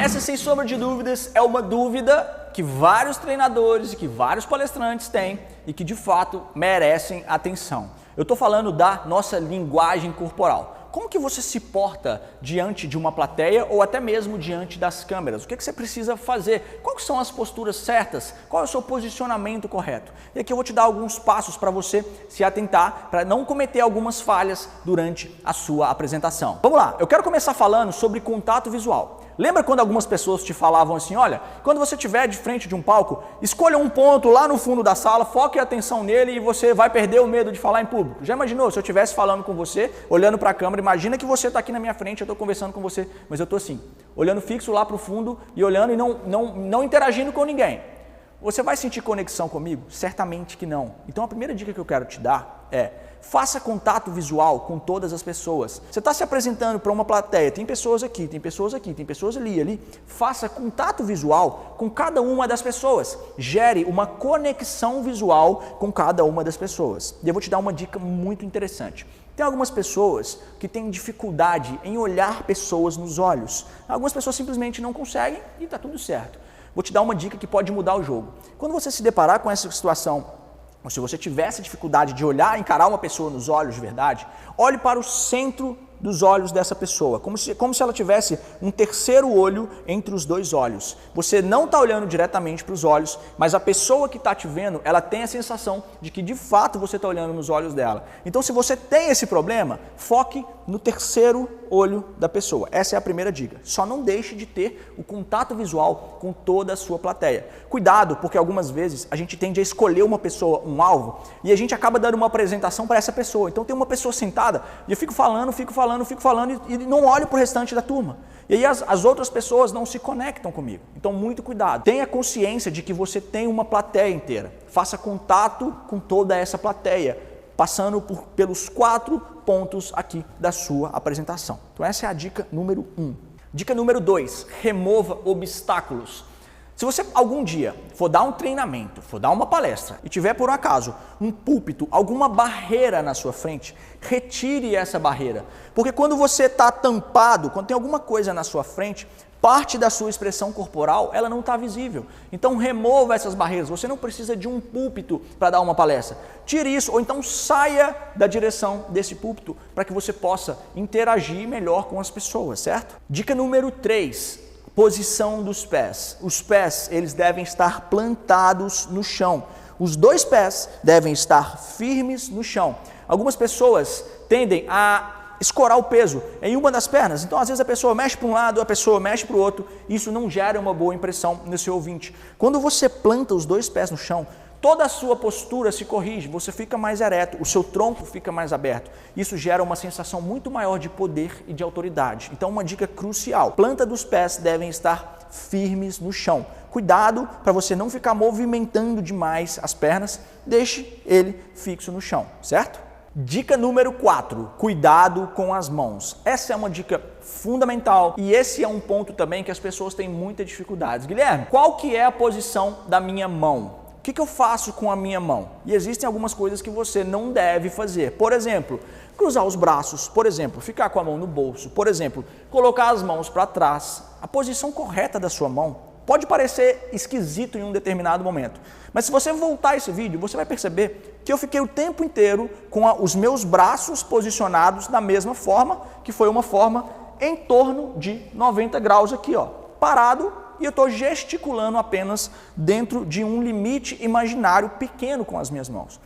Essa, sem sombra de dúvidas, é uma dúvida que vários treinadores e que vários palestrantes têm e que, de fato, merecem atenção. Eu estou falando da nossa linguagem corporal. Como que você se porta diante de uma plateia ou até mesmo diante das câmeras? O que você precisa fazer? Quais são as posturas certas? Qual é o seu posicionamento correto? E aqui eu vou te dar alguns passos para você se atentar, para não cometer algumas falhas durante a sua apresentação. Vamos lá, eu quero começar falando sobre contato visual. Lembra quando algumas pessoas te falavam assim, olha, quando você estiver de frente de um palco, escolha um ponto lá no fundo da sala, foque a atenção nele e você vai perder o medo de falar em público. Já imaginou se eu estivesse falando com você, olhando para a câmera, imagina que você está aqui na minha frente, eu estou conversando com você, mas eu estou assim, olhando fixo lá para o fundo e olhando e não interagindo com ninguém. Você vai sentir conexão comigo? Certamente que não. Então a primeira dica que eu quero te dar é, faça contato visual com todas as pessoas. Você está se apresentando para uma plateia, tem pessoas aqui, tem pessoas aqui, tem pessoas ali. Faça contato visual com cada uma das pessoas. Gere uma conexão visual com cada uma das pessoas. E eu vou te dar uma dica muito interessante. Tem algumas pessoas que têm dificuldade em olhar pessoas nos olhos. Algumas pessoas simplesmente não conseguem e está tudo certo. Vou te dar uma dica que pode mudar o jogo. Quando você se deparar com essa situação, ou se você tivesse dificuldade de olhar, encarar uma pessoa nos olhos de verdade, olhe para o centro dos olhos dessa pessoa, como se ela tivesse um terceiro olho entre os dois olhos. Você não está olhando diretamente para os olhos, mas a pessoa que está te vendo, ela tem a sensação de que de fato você está olhando nos olhos dela. Então, se você tem esse problema, foque no terceiro olho da pessoa. Essa é a primeira dica. Só não deixe de ter o contato visual com toda a sua plateia. Cuidado, porque algumas vezes a gente tende a escolher uma pessoa, um alvo, e a gente acaba dando uma apresentação para essa pessoa. Então tem uma pessoa sentada e eu fico falando e não olho para o restante da turma. E aí as outras pessoas não se conectam comigo. Então muito cuidado. Tenha consciência de que você tem uma plateia inteira. Faça contato com toda essa plateia, passando pelos 4 pontos aqui da sua apresentação. Então essa é a dica número 1. Dica número 2, remova obstáculos. Se você algum dia for dar um treinamento, for dar uma palestra e tiver por um acaso um púlpito, alguma barreira na sua frente, retire essa barreira. Porque quando você está tampado, quando tem alguma coisa na sua frente, parte da sua expressão corporal, ela não está visível. Então remova essas barreiras. Você não precisa de um púlpito para dar uma palestra. Tire isso, ou então saia da direção desse púlpito para que você possa interagir melhor com as pessoas, certo? Dica número 3. Posição dos pés. Os pés, eles devem estar plantados no chão. Os 2 pés devem estar firmes no chão. Algumas pessoas tendem a escorar o peso em uma das pernas. Então, às vezes, a pessoa mexe para um lado, a pessoa mexe para o outro. Isso não gera uma boa impressão no seu ouvinte. Quando você planta os 2 pés no chão, toda a sua postura se corrige, você fica mais ereto, o seu tronco fica mais aberto. Isso gera uma sensação muito maior de poder e de autoridade. Então, uma dica crucial, planta dos pés devem estar firmes no chão. Cuidado para você não ficar movimentando demais as pernas, deixe ele fixo no chão, certo? Dica número 4, cuidado com as mãos. Essa é uma dica fundamental e esse é um ponto também que as pessoas têm muita dificuldade. Guilherme, qual que é a posição da minha mão? O que eu faço com a minha mão? E existem algumas coisas que você não deve fazer. Por exemplo, cruzar os braços. Por exemplo, ficar com a mão no bolso. Por exemplo, colocar as mãos para trás. A posição correta da sua mão pode parecer esquisito em um determinado momento. Mas se você voltar esse vídeo, você vai perceber que eu fiquei o tempo inteiro com os meus braços posicionados da mesma forma, que foi uma forma em torno de 90 graus aqui, ó, parado. E eu estou gesticulando apenas dentro de um limite imaginário pequeno com as minhas mãos.